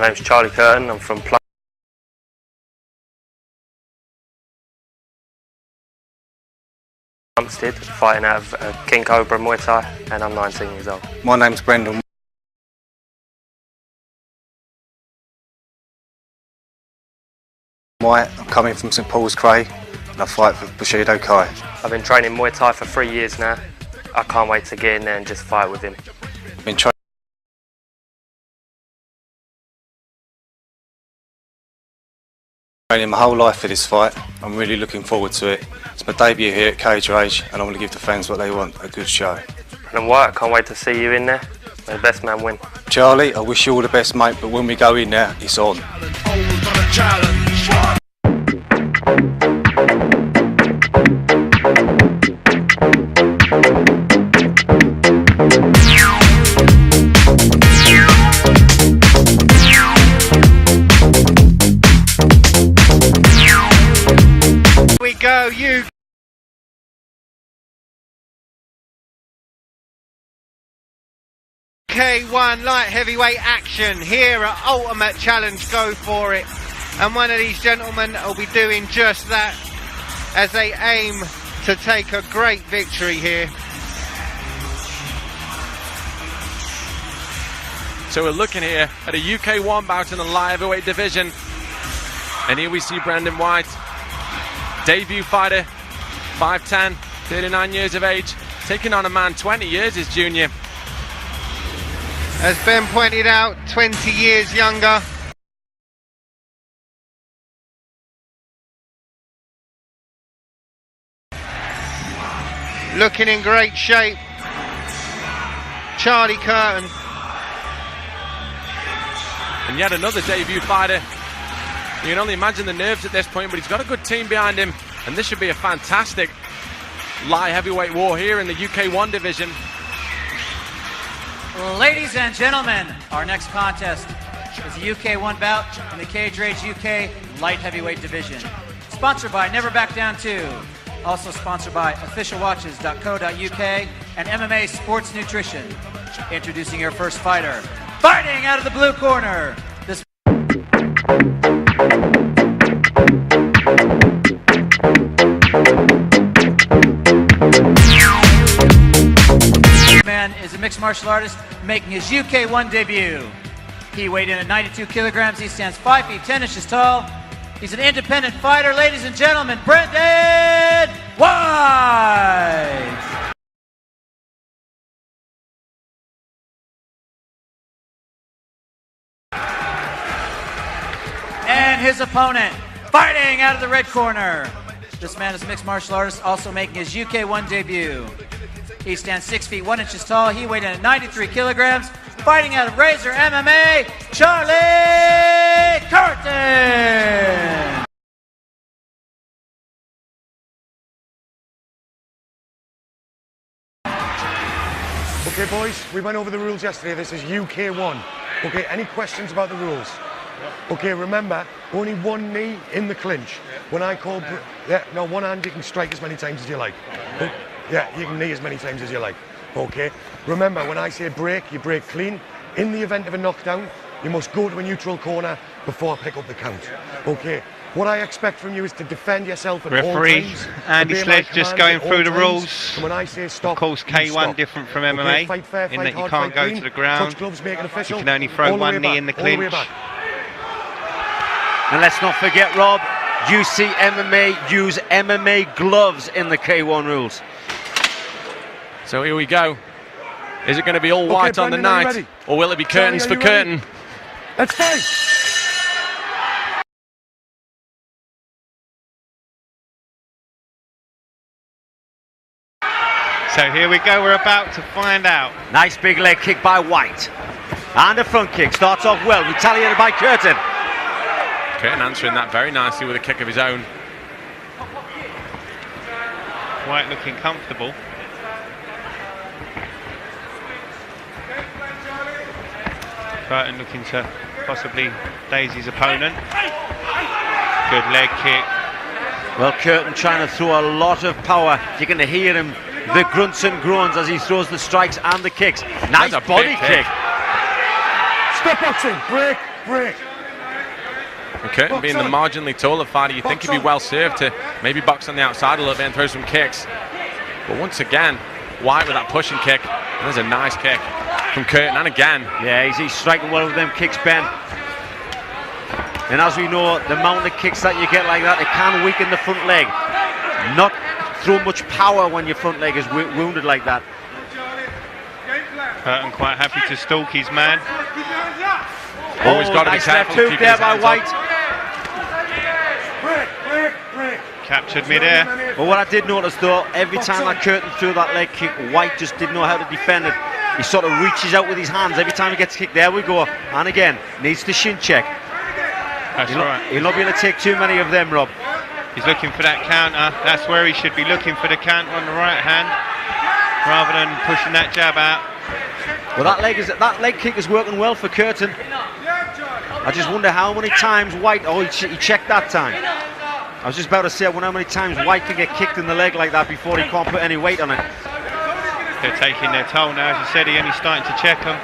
My name's Charlie Curtin, I'm from Plumstead, fighting out of King Cobra Muay Thai, and I'm 19 years old. My name's Brendan. I'm coming from St Paul's Cray, and I fight for Bushido Kai. I've been training Muay Thai for 3 years now. I can't wait to get in there and just fight with him. I've been training my whole life for this fight. I'm really looking forward to it. It's my debut here at Cage Rage, and I want to give the fans what they want, a good show. And I'm White, I can't wait to see you in there. May the best man win. Charlie, I wish you all the best, mate, but when we go in there, it's on. We go, you. K1 light heavyweight action here at Ultimate Challenge. Go for it. And one of these gentlemen will be doing just that as they aim to take a great victory here. So we're looking here at a UK1 bout in the light heavyweight division. And here we see Brandon White, debut fighter, 5'10", 39 years of age, taking on a man 20 years his junior. As Ben pointed out, 20 years younger. Looking in great shape, Charlie Curtin. And yet another debut fighter. You can only imagine the nerves at this point, but he's got a good team behind him, and this should be a fantastic light heavyweight war here in the UK1 division. Ladies and gentlemen, our next contest is the UK1 bout in the Cage Rage UK light heavyweight division. Sponsored by Never Back Down 2. Also sponsored by officialwatches.co.uk and MMA Sports Nutrition. Introducing your first fighter, fighting out of the blue corner. This man is a mixed martial artist making his UK1 debut. He weighed in at 92 kilograms. He stands 5 feet 10 inches tall. He's an independent fighter, ladies and gentlemen, Brandon White! And his opponent, fighting out of the red corner. This man is a mixed martial artist, also making his UK1 debut. He stands 6 feet 1 inches tall. He weighed in at 93 kilograms. Fighting out of Razor MMA, Charlie Curtin! Okay, boys, we went over the rules yesterday. This is UK1. Okay, any questions about the rules? Okay, remember, only one knee in the clinch. When I call, no, one hand you can strike as many times as you like. Yeah, you can knee as many times as you like. Okay, remember, when I say break, you break clean. In the event of a knockdown, you must go to a neutral corner before I pick up the count. Okay, what I expect from you is to defend yourself at all times. Andy Sledge just going through the rules. And when I say stop, of course, K1 different from MMA, okay, fight fair, in fight that you hard, can't fight go clean. to the ground. Touch gloves, make it official. You can only throw one knee in the clinch. And let's not forget, Rob, UCMMA use MMA gloves in the K1 rules. So here we go. Is it going to be all white on the night, or will it be curtains for Curtin? Let's fight! So here we go, we're about to find out. Nice big leg kick by White. And a front kick, starts off well, retaliated by Curtin. Curtin answering that very nicely with a kick of his own. White looking comfortable. Curtin looking to possibly daze his opponent. Good leg kick. Well, Curtin trying to throw a lot of power. You're going to hear him, the grunts and groans as he throws the strikes and the kicks. Nice body kick. Stop boxing, break, break. And Curtin being the marginally taller fighter, you think he'd be well served to maybe box on the outside a little bit and throw some kicks. But once again, White with that pushing kick. And there's a nice kick from Curtin, and again. Yeah, he's striking well with them kicks, Ben. And as we know, the amount of kicks that you get like that, it can weaken the front leg. Not throw much power when your front leg is wounded like that. Curtin quite happy to stalk his man. Always got to be nice careful. left hook there by White. Captured midair. But what I did notice though, every time that Curtin threw that leg kick, White just didn't know how to defend it. He sort of reaches out with his hands every time he gets kicked. There we go. And again, needs to shin check. That's right. He'll not be able to take too many of them, Rob. He's looking for that counter. That's where he should be looking for the counter on the right hand, rather than pushing that jab out. Well, that leg kick is working well for Curtin. I just wonder how many times White. Oh, he checked that time. I was just about to say, I wonder how many times White can get kicked in the leg like that before he can't put any weight on it. They're taking their toll now. As you said, he only starting to check them.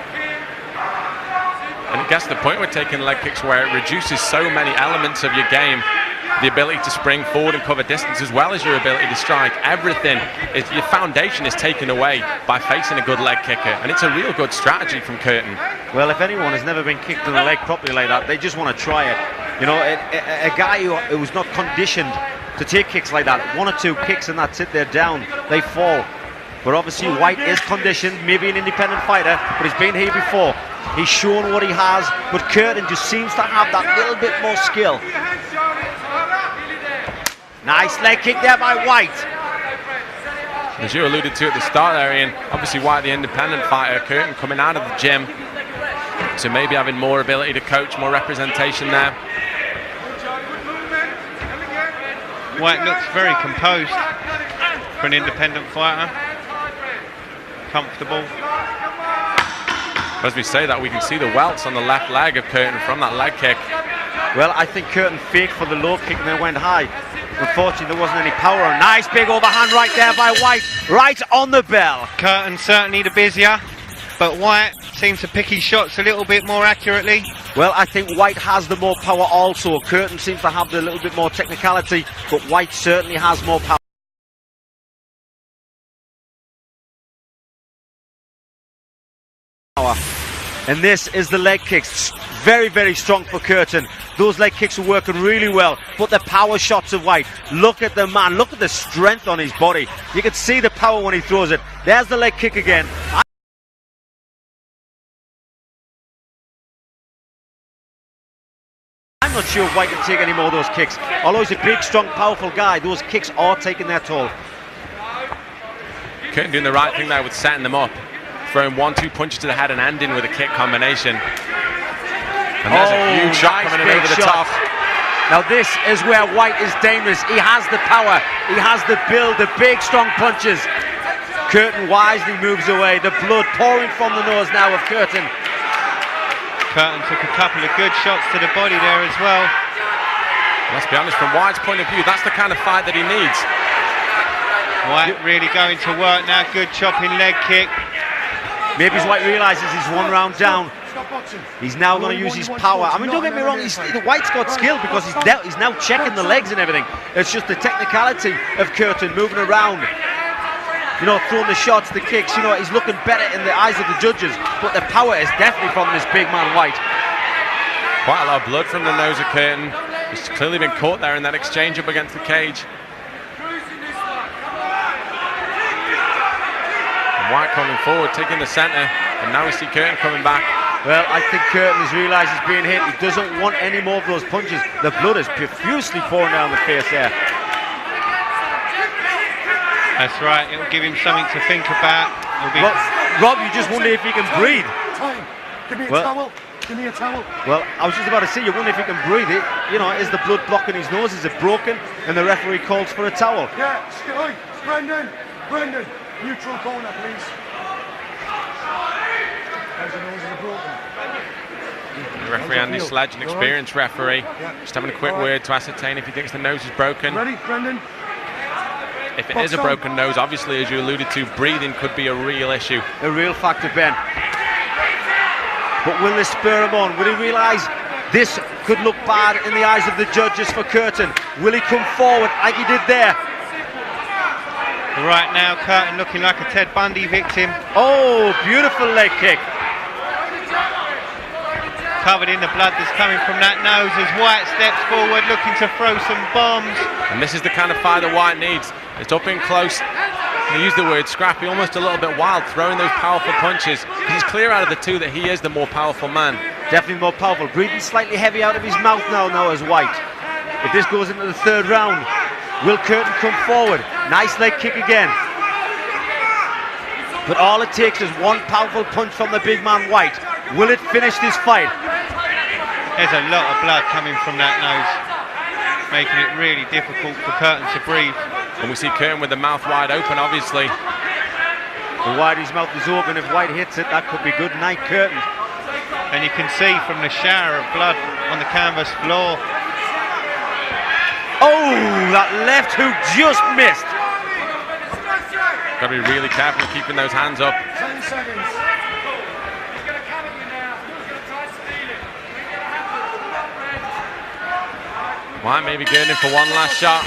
And I guess the point with taking leg kicks, where it reduces so many elements of your game, the ability to spring forward and cover distance, as well as your ability to strike, everything is, your foundation is taken away by facing a good leg kicker, and it's a real good strategy from Curtin. Well, if anyone has never been kicked in the leg properly like that, they just want to try it. You know, a guy who's not conditioned to take kicks like that, 1 or 2 kicks and that's it, they're down, they fall. But obviously White is conditioned, maybe an independent fighter, but he's been here before. He's shown what he has, but Curtin just seems to have that little bit more skill. Nice leg kick there by White. As you alluded to at the start there, Ian, obviously White the independent fighter, Curtin coming out of the gym, so maybe having more ability to coach, more representation there. White looks very composed for an independent fighter. Comfortable. As we say that, we can see the welts on the left leg of Curtin from that leg kick. Well, I think Curtin faked for the low kick and then went high. Unfortunately, there wasn't any power. Nice big overhand right there by White, right on the bell. Curtin certainly the busier, but White seems to pick his shots a little bit more accurately. Well, I think White has the more power also. Curtin seems to have the little bit more technicality, but White certainly has more power. And this is the leg kicks. Very, very strong for Curtin. Those leg kicks are working really well, but the power shots of White. Look at the man, look at the strength on his body. You can see the power when he throws it. There's the leg kick again. I'm not sure if White can take any more of those kicks. Although he's a big, strong, powerful guy, those kicks are taking their toll. Curtin doing the right thing there with setting them up. Throwing 1-2 punches to the head and ending with a kick combination. And there's a huge shot coming in over the top. Now this is where White is dangerous. He has the power, he has the build, the big strong punches. Curtin wisely moves away, the blood pouring from the nose now of Curtin. Curtin took a couple of good shots to the body there as well. Let's be honest, from White's point of view, that's the kind of fight that he needs. White really going to work now, good chopping leg kick. Maybe White realises he's 1 round down. He's now going to use his power. I mean, don't get me wrong, White's got skill because he's now checking the legs and everything. It's just the technicality of Curtin moving around. You know, throwing the shots, the kicks, you know, he's looking better in the eyes of the judges. But the power is definitely from this big man White. Quite a lot of blood from the nose of Curtin. He's clearly been caught there in that exchange up against the cage. White coming forward, taking the centre, and now we see Curtin coming back. Well, I think Curtin has realised he's being hit. He doesn't want any more of those punches. The blood is profusely pouring down the face there. That's right, it'll give him something to think about. Rob, you just wonder if he can breathe. Give me a towel. Give me a towel. Well, I was just about to say, you wonder if he can breathe it. You know, is the blood blocking his nose? Is it broken? And the referee calls for a towel. Yeah, Brendan, neutral corner, please. The referee Andy Sledge, an experienced referee, just having a quick word to ascertain if he thinks the nose is broken. Ready, Brendan? If it is a broken nose, obviously, as you alluded to, breathing could be a real issue. A real factor, Ben. But will this spur him on? Will he realise This could look bad in the eyes of the judges for Curtin. Will he come forward like he did there? Right now, Curtin looking like a Ted Bundy victim. Oh, beautiful leg kick. Covered in the blood that's coming from that nose as White steps forward looking to throw some bombs. And this is the kind of fight that White needs. It's up in close. I use the word scrappy, almost a little bit wild, throwing those powerful punches. Because it's clear out of the two that he is the more powerful man. Definitely more powerful. Breathing slightly heavy out of his mouth now as White. If this goes into the third round, will Curtin come forward? Nice leg kick again. But all it takes is one powerful punch from the big man White. Will it finish this fight? There's a lot of blood coming from that nose, making it really difficult for Curtin to breathe. And we see Curtin with the mouth wide open, obviously. The wide his mouth is open, if White hits it, that could be good night, Curtin. And you can see from the shower of blood on the canvas floor. Oh, that left hook just missed. Got to be really careful keeping those hands up. 10 seconds. White maybe going in for one last shot.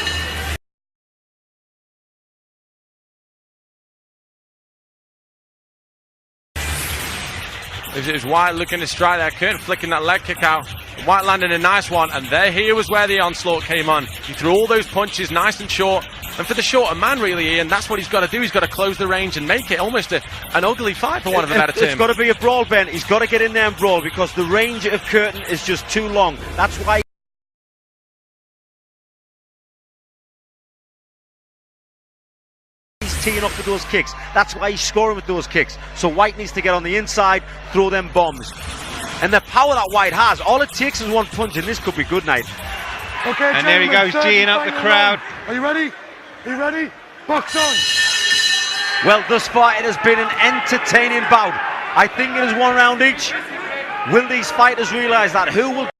It was White looking to strike there, Curtin flicking that leg kick out. White landing a nice one, and here was where the onslaught came on. He threw all those punches nice and short, and for the shorter man really, Ian, that's what he's got to do. He's got to close the range and make it almost an ugly fight, for want of a better term. It's got to be a brawl, Ben. He's got to get in there and brawl, because the range of Curtin is just too long. That's why teeing up with those kicks. That's why he's scoring with those kicks. So White needs to get on the inside, throw them bombs. And the power that White has, all it takes is one punch, and this could be good night. Okay, and there he goes, geeing up the crowd. Are you ready? Are you ready? Box on! Well, thus far it has been an entertaining bout. I think it is one round each. Will these fighters realise that? Who will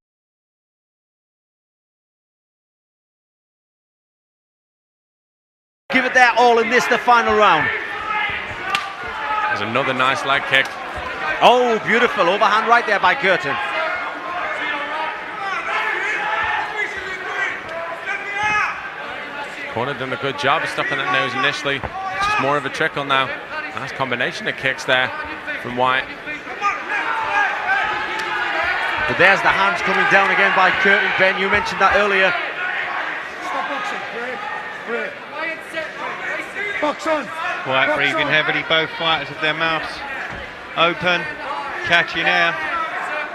give it their all in this, the final round? There's another nice leg kick. Oh, beautiful overhand right there by Curtin. Corner done a good job of stopping that nose initially. It's just more of a trickle now. Nice combination of kicks there from White. But there's the hands coming down again by Curtin. Ben, you mentioned that earlier. Stop boxing. Break. Box on. White breathing heavily, both fighters with their mouths open, catching air.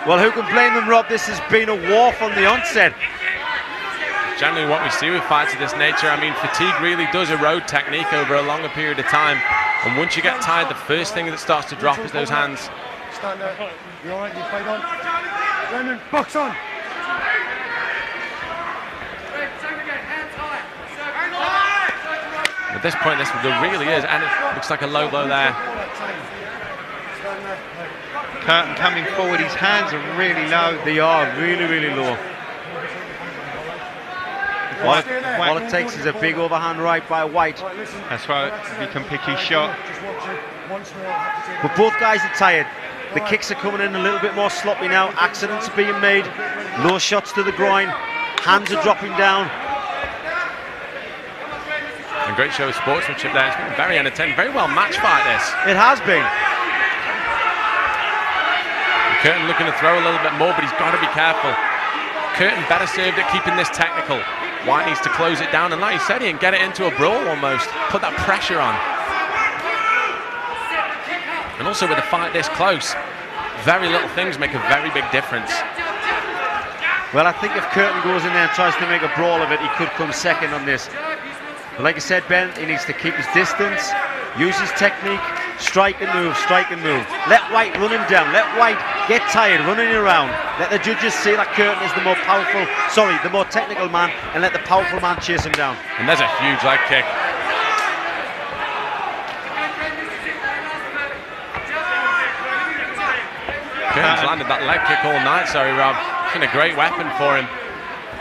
Well, who can blame them, Rob? This has been a war from the onset. Generally what we see with fights of this nature, I mean, fatigue really does erode technique over a longer period of time. And once you get tired, the first thing that starts to drop is those hands. Stand there. You all right? You fight on. Brendan, box on. At this point, there really is, and it looks like a low blow there. Curtin coming forward, his hands are really low. They are really, really low. All it takes is a big overhand right by White. That's right, he can pick his shot. But both guys are tired. The kicks are coming in a little bit more sloppy now. Accidents are being made. Low shots to the groin. Hands are dropping down. A great show of sportsmanship there. It's been very entertaining, very well matched fight this. It has been. Curtin looking to throw a little bit more, but he's got to be careful. Curtin better served at keeping this technical. White needs to close it down, and like you said, Ian, get it into a brawl almost. Put that pressure on. And also with a fight this close, very little things make a very big difference. Well, I think if Curtin goes in there and tries to make a brawl of it, he could come second on this. But like I said, Ben, he needs to keep his distance, use his technique, strike and move, strike and move. Let White run him down, let White get tired running around. Let the judges see that Curtin is the more technical man, and let the powerful man chase him down. And there's a huge leg kick. Curtin's landed that leg kick all night, sorry Rob. It's been a great weapon for him.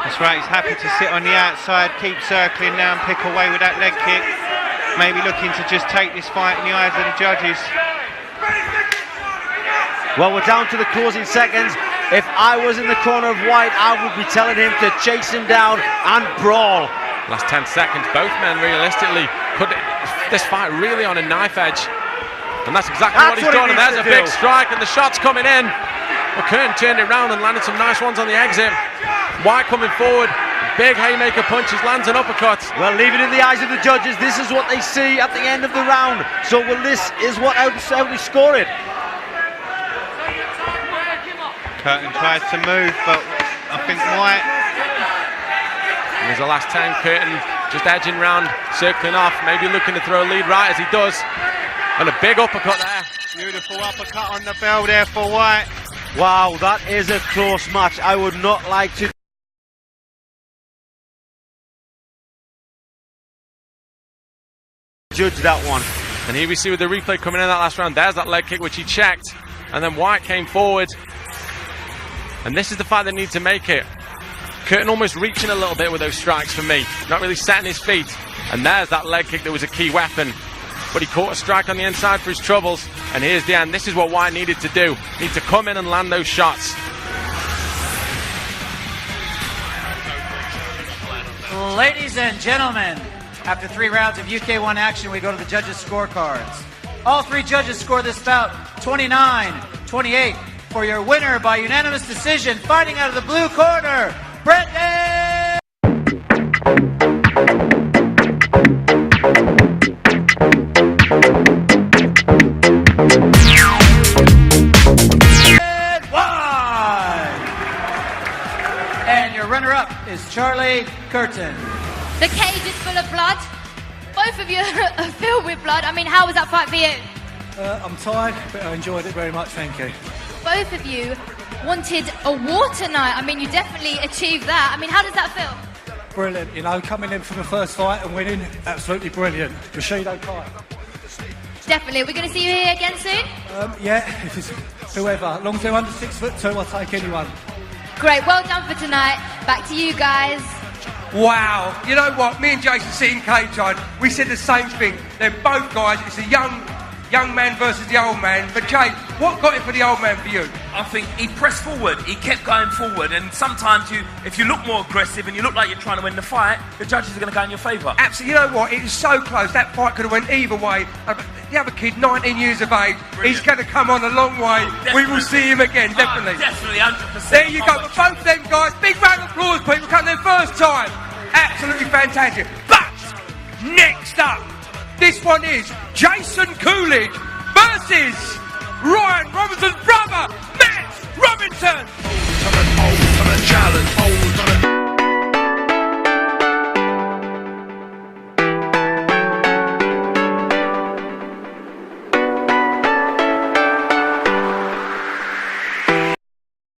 That's right, he's happy to sit on the outside, keep circling now and pick away with that leg kick. Maybe looking to just take this fight in the eyes of the judges. Well, we're down to the closing seconds. If I was in the corner of White, I would be telling him to chase him down and brawl. Last 10 seconds, both men realistically put this fight really on a knife edge. And that's exactly what he's done. And there's a big strike, and the shot's coming in. But Curtin turned it round and landed some nice ones on the exit. White coming forward. Big haymaker punches, lands an uppercut. Well, leave it in the eyes of the judges. This is what they see at the end of the round. So, well, this is what how we score it. Curtin tries to move, but I think White. Here's the last 10. Curtin just edging round, circling off, maybe looking to throw a lead right as he does. And a big uppercut there. Beautiful uppercut on the bell there for White. Wow, that is a close match. I would not like to judge that one. And here we see with the replay coming in that last round, there's that leg kick which he checked, and then White came forward, and this is the fight that needs to make it. Curtin almost reaching a little bit with those strikes for me, not really setting his feet, and there's that leg kick that was a key weapon, but he caught a strike on the inside for his troubles, and here's the end. This is what White needed to do, need to come in and land those shots. Ladies and gentlemen, after 3 rounds of UK1 action, we go to the judges' scorecards. All 3 judges score this bout 29-28 for your winner by unanimous decision, fighting out of the blue corner, Brendan! And your runner-up is Charlie Curtin. The cage is full of blood. Both of you are filled with blood. I mean, how was that fight for you? I'm tired, but I enjoyed it very much, thank you. Both of you wanted a war tonight. I mean, you definitely achieved that. I mean, how does that feel? Brilliant, you know, coming in from the first fight and winning, absolutely brilliant. Bushido Kai. Definitely. We're going to see you here again soon? Yeah, if it's whoever. As long as they're under 6'2", I'll take anyone. Great, well done for tonight. Back to you guys. Wow, you know what, me and Jason sitting cage side, we said the same thing. They're both guys, it's a young man versus the old man. But Jay, what got it for the old man for you? I think he pressed forward, he kept going forward, and sometimes if you look more aggressive and you look like you're trying to win the fight, the judges are going to go in your favour. Absolutely, you know what, it was so close, that fight could have went either way. The other kid, 19 years of age, he's going to come on a long way. We will see him again, definitely. Definitely, 100%. There you go, but both of them guys, big round of applause, people, come their first time. Absolutely fantastic. But next up, this one is Jason Coolidge versus Ryan Robinson's brother, Matt Robinson. Ultimate challenge, ultimate